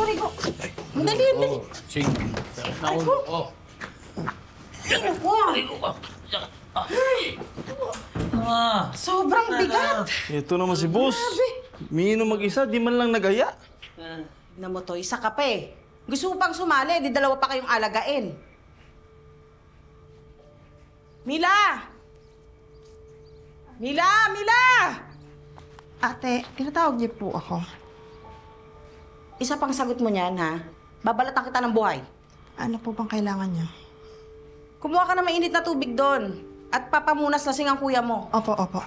Rico. Ang dali, ang dali. Sige. Rico. Oh. Rico. Sobrang bigat. Ito naman si boss. Miinom mag-isa, di man lang nagaya. Na mo to, isa ka pa eh. Gusto mo pang sumali, di dalawa pa kayong alagain. Mila! Mila! Mila! Ate, tinatawag niyo po ako. Isa pang sagot mo niyan, ha? Babalatan kita ng buhay. Ano po bang kailangan niyo? Kumuha ka ng mainit na tubig doon. At papamunas lasing ang kuya mo. Opo, opo.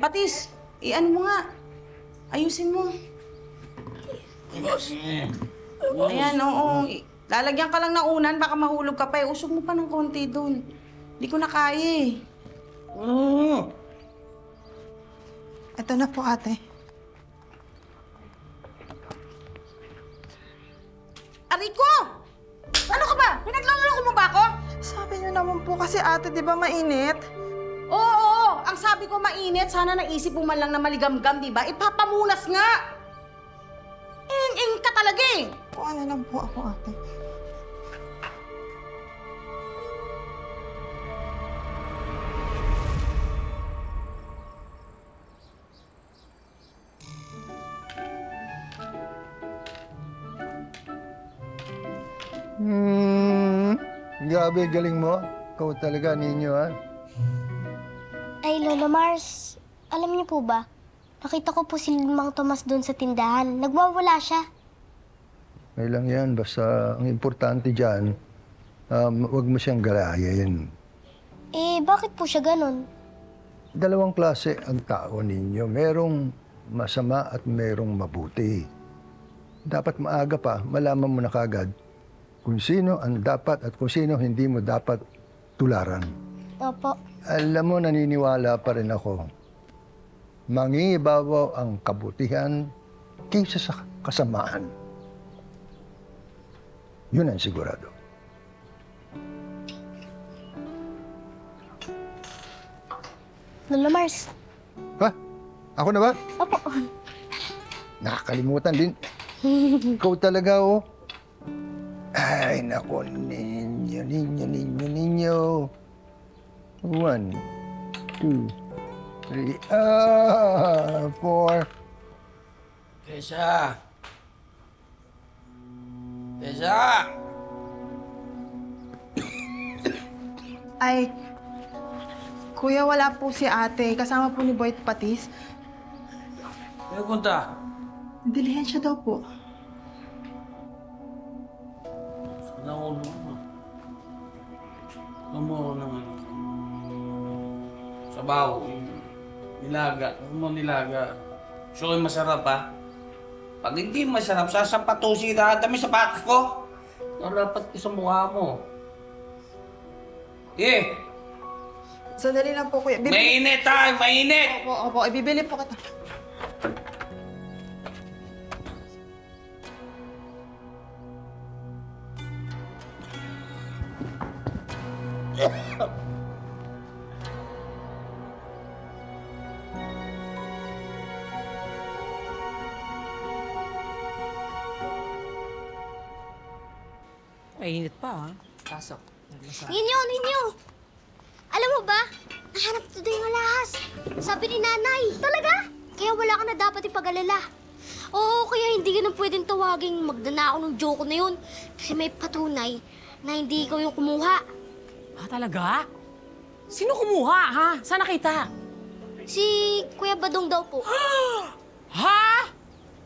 Patis, i-ano mo nga. Ayusin mo. Ayan, oo. Lalagyan ka lang ng unan, baka mahulog ka pa eh. Usog mo pa ng konti doon. Hindi ko na kaya eh. Ito na po, ate. Ariko! Ano ka ba? Pinaglaloko mo ba ako? Sabi niyo naman po kasi, ate, di ba mainit? Oo, ang sabi ko mainit. Sana naisip mo man lang na maligamgam, di ba? Ipapamunas nga! Ing ka talaga eh! Kuha na lang po ako, ate. Grabe, galing mo. Ikaw talaga, ninyo, ha? Ay, Lola Mars, alam niyo po ba? Nakita ko po si Mang Tomas doon sa tindahan. Nagwawala siya. May lang yan. Basta ang importante dyan, huwag mo siyang galayain. Eh, bakit po siya ganun? Dalawang klase ang tao ninyo. Merong masama at merong mabuti. Dapat maaga pa, malaman mo na kagad kung sino ang dapat at kung sino hindi mo dapat tularan. Opo. Alam mo, naniniwala pa rin ako. Mangingibabaw ang kabutihan kaysa sa kasamaan. Yun ang sigurado. Lola Mars. Ha? Ako na ba? Opo. Nakakalimutan din. Ikaw talaga, oh. Ay, naku, ninyo. 1, 2, 3, 4. Tessa! Tessa! Ay, kuya, wala po si ate. Kasama po ni Boy at Patis. May punta? Dilihensya daw po. Sana ako naman. Gumawa ko naman. Sabaw. Nilaga. Gumawa nilaga. Gusto ko yung masarap, ha? Pag hindi masarap, sasapatusin na dami sapatos ko. Nalapat ko sa mukha mo. Eh! Sandali lang po, kuya. Mainit, ha! Mainit! Opo, opo. Ibibili po kita. Mainit pa, ha? Pasok. Ninyo! Alam mo ba? Nahanap ko doon yung alahas. Sabi ni nanay. Talaga? Kaya wala ka na dapat ipag-alala. Oo, kaya hindi ka na pwedeng tawaging magdanao ng joke na yun. Kasi may patunay na hindi ikaw yung kumuha. Ah, talaga? Sino kumuha, ha? Saan nakita? Si Kuya Badong daw po. Ha?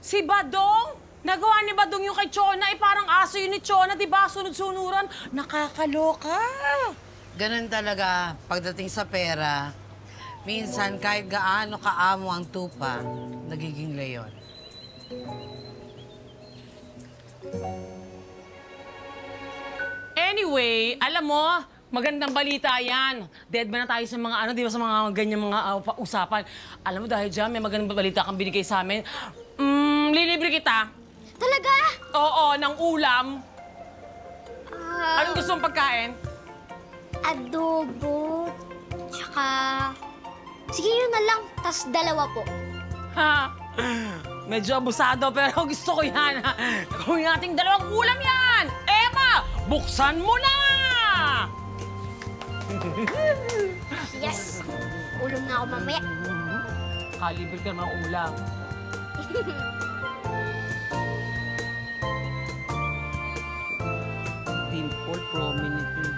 Si Badong? Nagawa ni Badong yung kay Chona, parang aso yun ni Chona, di ba? Sunod-sunuran. Nakakaloka. Ganun talaga pagdating sa pera. Minsan, kahit gaano kaamo ang tupa, nagiging leyon. Anyway, alam mo, magandang balita yan. Dead ba na tayo sa mga di ba, sa mga ganyan mga usapan. Alam mo, dahil dyan, may magandang balita kang binigay sa amin. Lilibre kita. Talaga? Oo, ng ulam. Anong gusto mong pagkain? Adobo. Tsaka... Sige, yun na lang. Tas dalawa po. Ha? Medyo abusado, pero gusto ko yan. Gawin nating dalawang ulam yan! Emma, buksan mo na! Yes! Ulong na ako mamaya. Kalibre ka ng mga ulam. Dimple, prominent yung